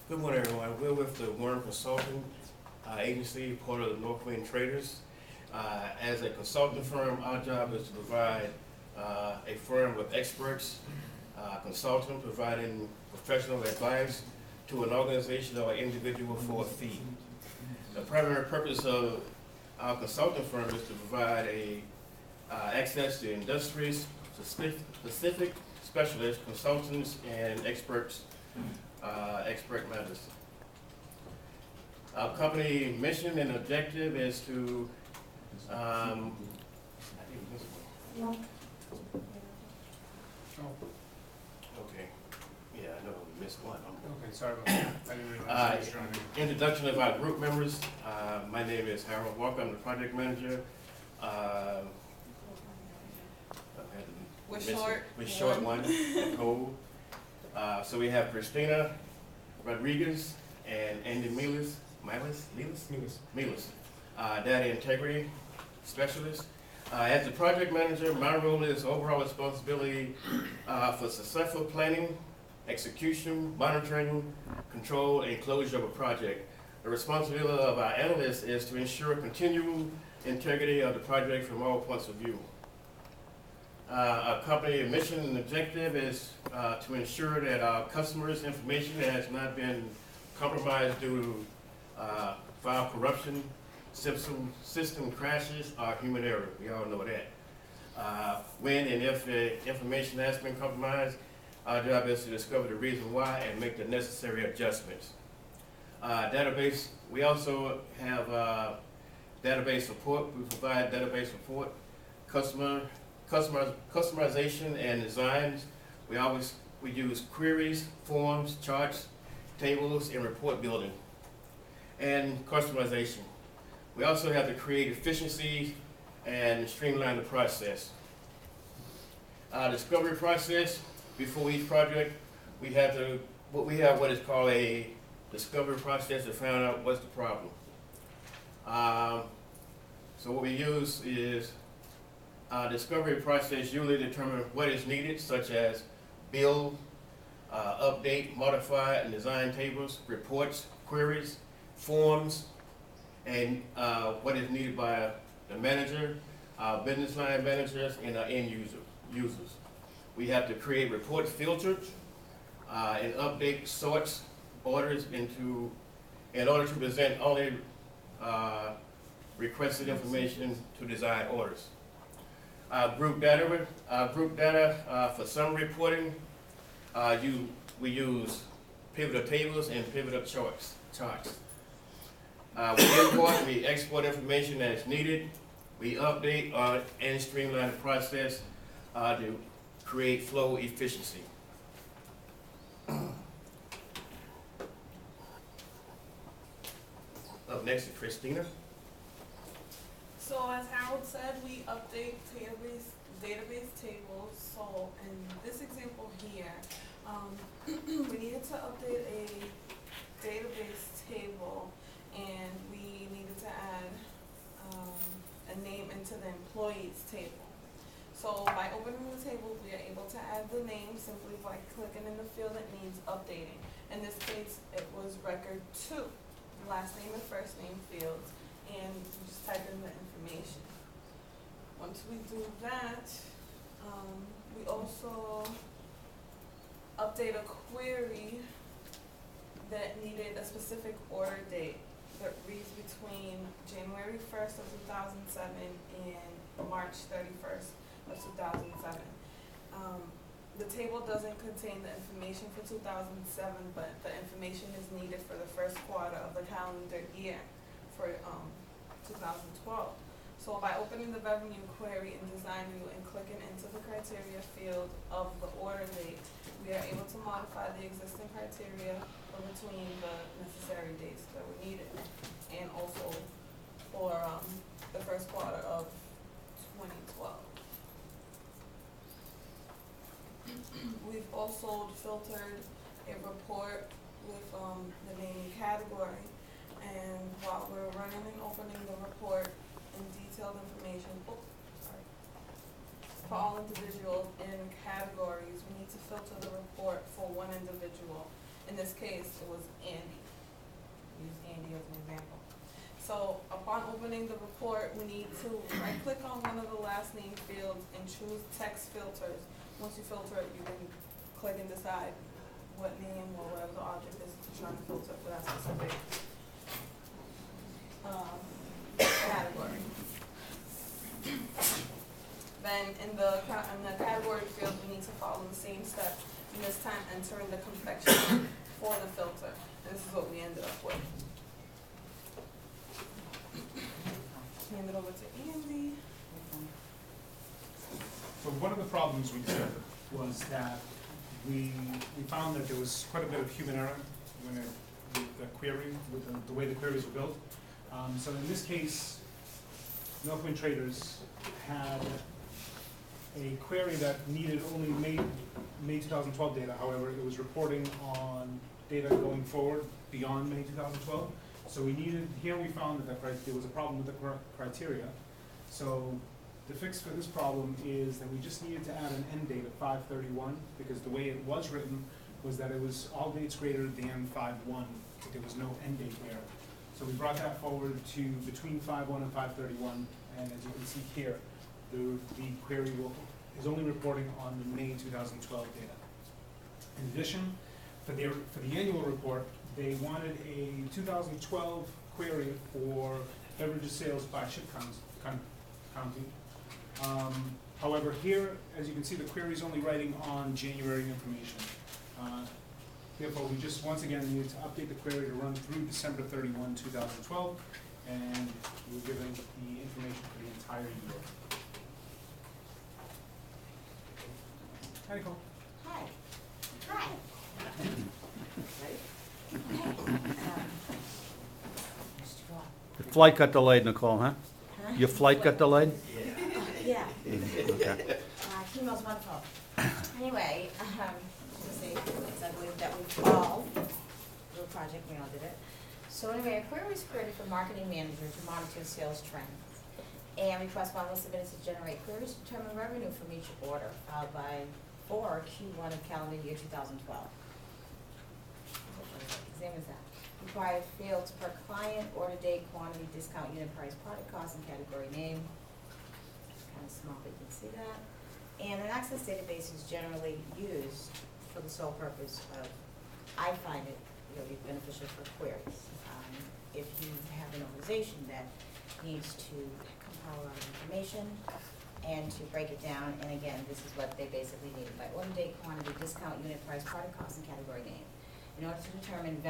Good morning, everyone. We're with the Warren Consulting Agency, part of the Northwind Traders. As a consulting firm, our job is to provide a firm with experts, consultant providing professional advice to an organization or individual for a fee. The primary purpose of our consulting firm is to provide access to industry-specific specialists, consultants, and experts. Expert matters. Our company mission and objective is to, I think we missed one. Okay, yeah, I know we missed one. Okay, sorry about that. I didn't realize you was trying to. Introduction of our group members. My name is Harold Walker. I'm the project manager. We're short one, Nicole. So we have Christina Rodriguez and Andy Milas, Data Integrity Specialist. As the project manager, my role is overall responsibility for successful planning, execution, monitoring, control, and closure of a project. The responsibility of our analyst is to ensure continual integrity of the project from all points of view. Our company mission and objective is to ensure that our customers' information has not been compromised due to file corruption, system crashes, or human error. We all know that. When and if the information has been compromised, our job is to discover the reason why and make the necessary adjustments. Database, we also have database support. We provide database support, customization and designs. We use queries, forms, charts, tables, and report building, and customization. We also have to create efficiency and streamline the process. Discovery process, before each project, we have what is called a discovery process to find out what's the problem. So what we use is discovery process usually determine what is needed, such as build, update, modify, and design tables, reports, queries, forms, and what is needed by the manager, business line managers, and our end users. We have to create report filters and update sorts orders in order to present only requested information to design orders. Group data for summary reporting, we use pivotal tables and pivotal charts. We import, we export information as needed. We update and streamline the process to create flow efficiency. Up next is Christina. So as Harold said, we update database tables. So in this example here, we needed to update a database table, and we needed to add a name into the employees table. So by opening the table, we are able to add the name simply by clicking in the field that needs updating. In this case, it was record 2, last name and first name fields, and you just type in the information. Once we do that, we also update a query that needed a specific order date that reads between January 1st of 2007 and March 31st of 2007. The table doesn't contain the information for 2007, but the information is needed for the first quarter of the calendar year for 2012. So by opening the revenue query in design view and clicking into the criteria field of the order date, we are able to modify the existing criteria between the necessary dates that were needed, and also for the first quarter of 2012. We've also filtered a report with the name and category, and while we're running and opening the report and detailed information, for all individuals in categories, we need to filter the report for one individual In this case, it was Andy. Use Andy as an example. So upon opening the report, we need to right-click on one of the last name fields and choose text filters. Once you filter it, you can click and decide what name or whatever the object is you're trying to filter for that specific category. Then in the category field, we need to follow the same steps, and this time entering the confection for the filter. And this is what we ended up with. Hand it over to Andy. So one of the problems we discovered was that we found that there was quite a bit of human error when the query, with the way the queries were built. So in this case, Northwind Traders had a query that needed only May 2012 data. However, it was reporting on data going forward beyond May 2012. So we found that there was a problem with the criteria. So the fix for this problem is that we just needed to add an end date of 5/31, because the way it was written was that it was all dates greater than 5/1, but there was no end date there. So we brought that forward to between 5/1 and 5/31, and as you can see here, the query is only reporting on the May 2012 data. In addition, for the annual report, they wanted a 2012 query for beverages sales by ship county. However, here, as you can see, the query is only writing on January information. Therefore, we just once again need to update the query to run through December 31, 2012, and we're giving the information for the entire year. Hi, Nicole. Hi. Hi. Your flight got delayed, Nicole, huh? Your flight got delayed? Yeah, Okay. chemo's wonderful. Anyway, just say, because I believe that we all, do a project, we all did it. So anyway, a query was created for marketing manager to monitor sales trends. And request one was submitted to generate queries to determine revenue from each order, followed for Q1 of calendar year 2012. Examine that. Required fields per client, order date, quantity, discount, unit price, product cost, and category name. Kind of small, but you can see that. And an access database is generally used for the sole purpose of, I find it really beneficial for queries. If you have an organization that needs to compile a lot of information and to break it down, and again, this is what they basically need, by order date, quantity, discount, unit price, product cost, and category name. In order to determine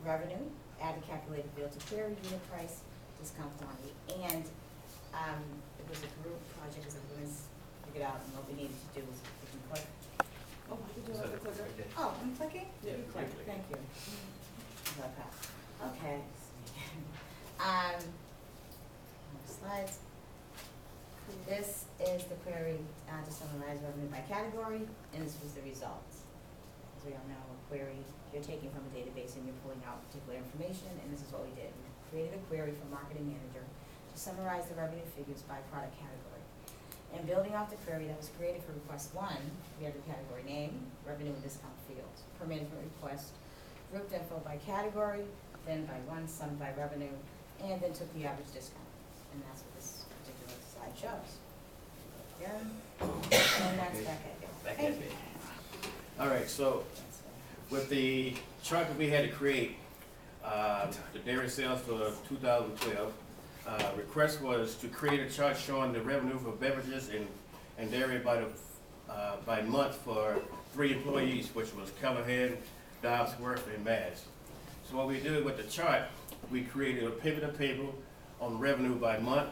revenue, add a calculated field to query, unit price, discount quantity. And it was a group project, as everyone's figured out, and what we needed to do was we can click. Oh, you do have the clicker. Oh, I'm clicking? Yeah, You click, click. thank you. Okay. Next slides. This is the query to summarize revenue by category, and this was the results. As we all know, a query, you're taking from a database and you're pulling out particular information, and this is what we did. We created a query for marketing manager to summarize the revenue figures by product category. And building off the query that was created for request one, we have the category name, revenue and discount fields. Per management request, grouped info by category, then by one, summed by revenue, and then took the average discount. And that's what this particular slide shows. Again, and that's back at you. Back Thank at you. me. All right, so with the chart that we had to create, the dairy sales for 2012, request was to create a chart showing the revenue for beverages and dairy by month for 3 employees, which was Callahan, Dobbsworth, and Mads. So what we did with the chart, we created a pivot table on revenue by month,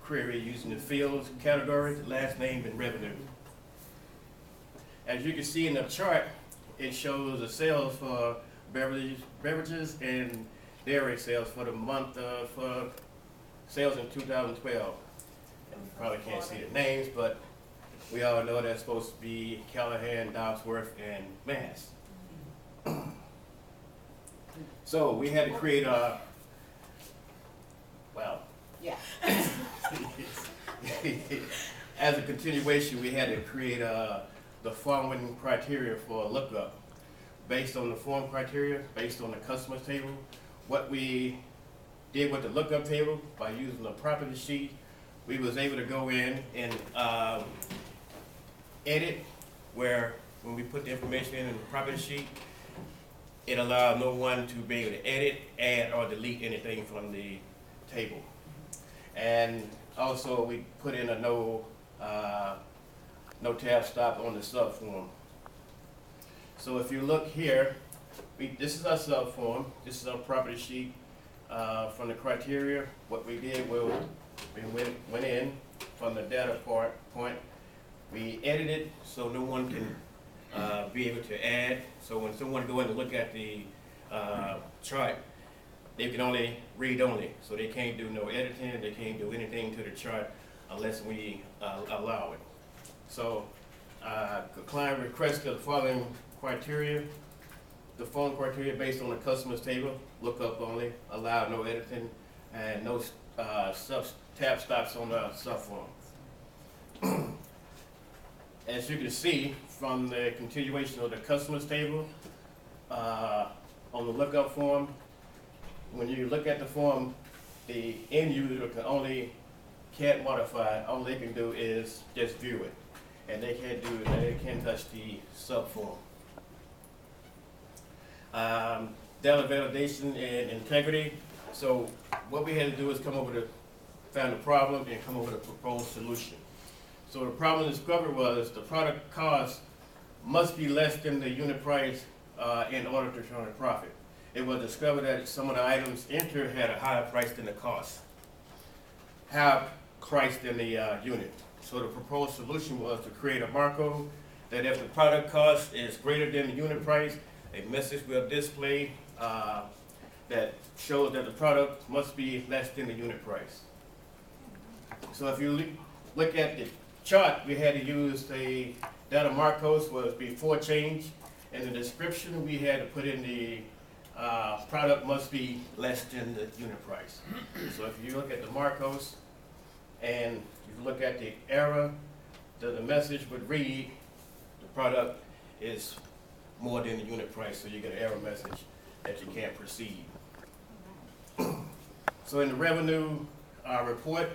query using the fields, categories, last name, and revenue. As you can see in the chart, it shows the sales for beverages and dairy sales for the month for sales in 2012. And you probably can't see the names, but we all know that's supposed to be Callahan, Dobbsworth, and Mass. So we had to create a, well, Yeah. as a continuation, we had to create the following criteria for a lookup. based on the form criteria, based on the customer's table. What we did with the lookup table, by using the property sheet, we was able to go in and edit, where when we put the information in the property sheet, it allowed no one to be able to edit, add, or delete anything from the table. And also, we put in a no tab stop on the subform. So if you look here, this is our subform, this is our property sheet. From the criteria, what we did was we went in from the data point, we edited so no one can be able to add. So when someone go in to look at the chart, they can only read only. So they can't do no editing, they can't do anything to the chart unless we allow it. So the client requested the following criteria. The form criteria based on the customer's table, lookup only, allow no editing, and no tab stops on the subform. As you can see from the continuation of the customer's table, on the lookup form, when you look at the form, the end user can't modify it. All they can do is just view it, and they can't touch the subform. Data validation and integrity. So what we had to do is find the problem and come up with a proposed solution. So the problem discovered was the product cost must be less than the unit price in order to turn a profit. It was discovered that some of the items entered had a higher price than the cost, higher price than the unit. So the proposed solution was to create a barcode that if the product cost is greater than the unit price, a message will display that shows that the product must be less than the unit price. So if you look at the chart, we had to use the data marcos was before change. In the description, we had to put in the product must be less than the unit price. So if you look at the marcos and you look at the error, the message would read the product is more than the unit price, so you get an error message that you can't proceed. So in the revenue report,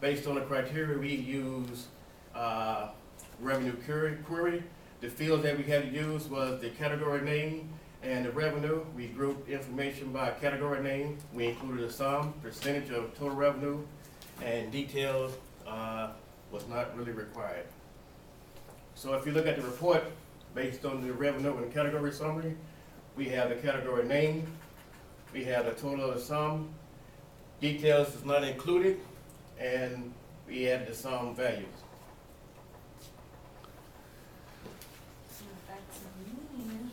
based on the criteria, we use revenue query. The fields that we had to use was the category name and the revenue. We grouped information by category name. We included a sum, percentage of total revenue, and details was not really required. So if you look at the report, based on the revenue and category summary, we have the category name, we have the total of the sum, details is not included, and we add the sum values. Back to me.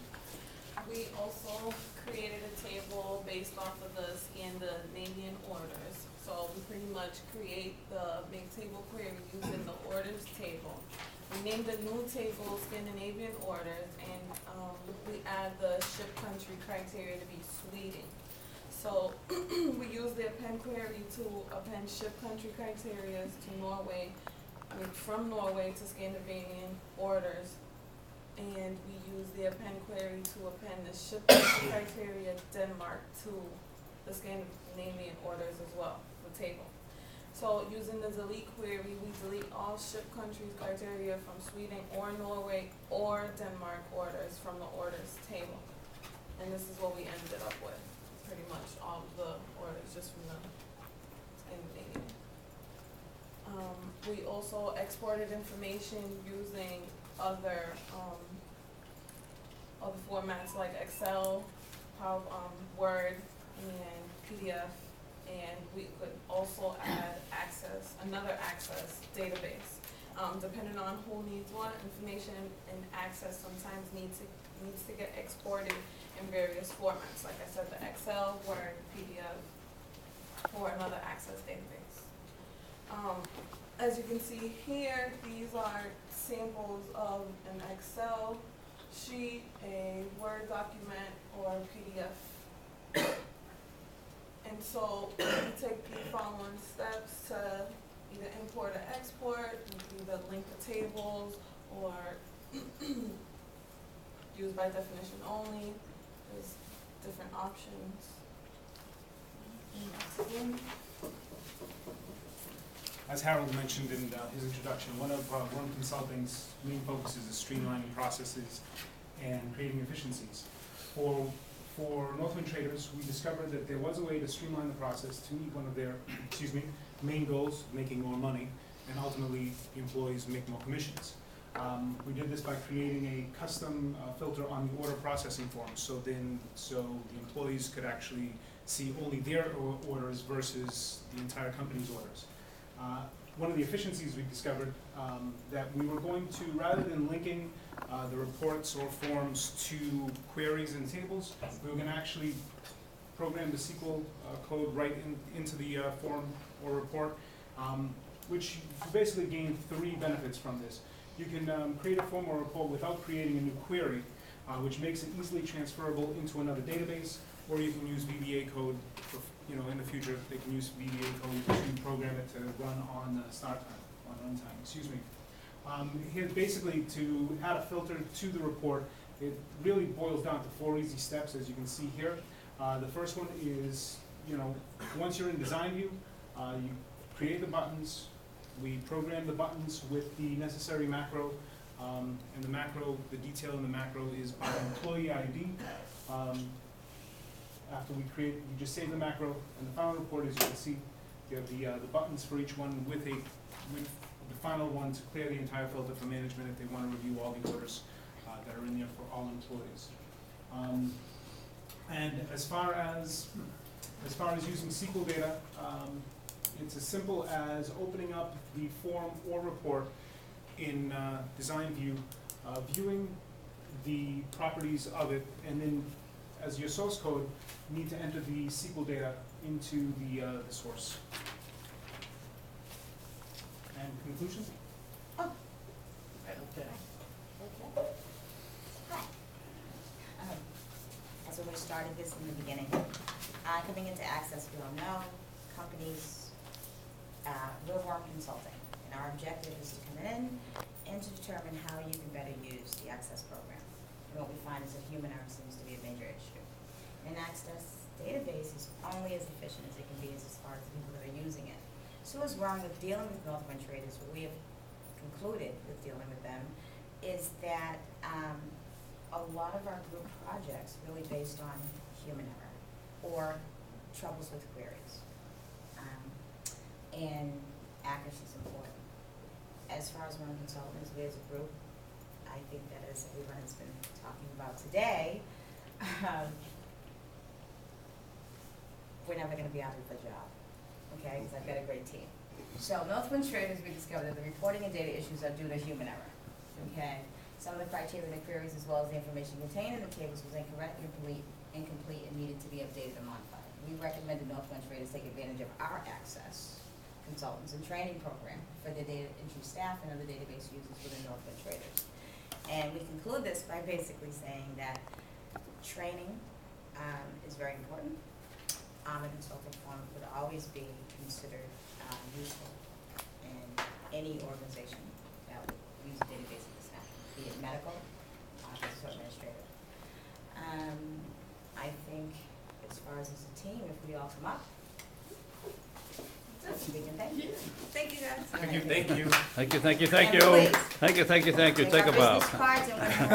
We also created a table based off of the Scandinavian orders. So we pretty much create the big table query using the orders table. We named the new table Scandinavian orders, and we add the ship country criteria to be Sweden. So we use the append query to append ship country criteria to Norway, from Norway to Scandinavian orders. And we use the append query to append the ship country criteria Denmark to the Scandinavian orders as well, the table. So using the delete query, we delete all ship countries criteria from Sweden or Norway or Denmark orders from the orders table. And this is what we ended up with, pretty much all of the orders just from the Scandinavian. We also exported information using other formats like Excel, Word, and PDF. And we could also add another access database. Depending on who needs what, information and access sometimes needs to get exported in various formats. Like I said, the Excel, Word, PDF, or another access database. As you can see here, these are samples of an Excel sheet, a Word document, or a PDF. And so we take the following steps to either import or export, we can either link the tables or used by definition only, there's different options. As Harold mentioned in his introduction, one of Worm Consulting's main focuses is streamlining processes and creating efficiencies. For Northwind traders, we discovered that there was a way to streamline the process to meet one of their main goals, making more money, and ultimately the employees make more commissions. We did this by creating a custom filter on the order processing form, so the employees could actually see only their orders versus the entire company's orders. One of the efficiencies we discovered that we were going to, rather than linking the reports or forms to queries and tables, we were going to actually program the SQL code right into the form or report, which you basically gain three benefits from this. You can create a form or report without creating a new query, which makes it easily transferable into another database, or you can use VBA code for, in the future, they can use VBA code to program it to run on start time, on runtime, excuse me. Here, basically, to add a filter to the report, it really boils down to 4 easy steps, as you can see here. The first one is, once you're in design view, you create the buttons, we program the buttons with the necessary macro, and the detail in the macro is by employee ID. After we create, you just save the macro, and the final report, as you can see, you have the buttons for each one with the final one to clear the entire filter for management if they want to review all the orders that are in there for all employees. And as far as using SQL data, it's as simple as opening up the form or report in design view, viewing the properties of it, and then as your source code, you need to enter the SQL data into the source. And conclusion? Oh. Okay. Okay. Hi. As we started this in the beginning, coming into Access, we all know, companies, we're Worm Consulting, and our objective is to come in and to determine how you can better use the Access program. And what we find is that human error seems to be a major issue. An Access database is only as efficient as it can be as far as the people that are using it. So what's wrong with dealing with Northwind traders, what we have concluded with dealing with them, is that a lot of our group projects really based on human error or troubles with queries. And accuracy is important. As far as Worm Consultants, we as a group, I think that as everyone has been talking about today, we're never going to be out of the job, okay? Because I've got a great team. So Northwind traders, we discovered that the reporting and data issues are due to human error, okay? Some of the criteria in the queries as well as the information contained in the tables was incorrect, incomplete, and needed to be updated and modified. We recommended Northwind traders take advantage of our Access consultants and training program for their data entry staff and other database users within Northwind traders. And we conclude this by basically saying that training is very important. A consulting firm would always be considered useful in any organization that would use a database of this kind, be it medical, office, or administrative. I think as far as a team, if we all come up, we can thank you. Thank you, guys. Thank you. Thank you, thank you, thank And you. please. Thank you, thank you, thank you. Take a bow. Take our business cards and we're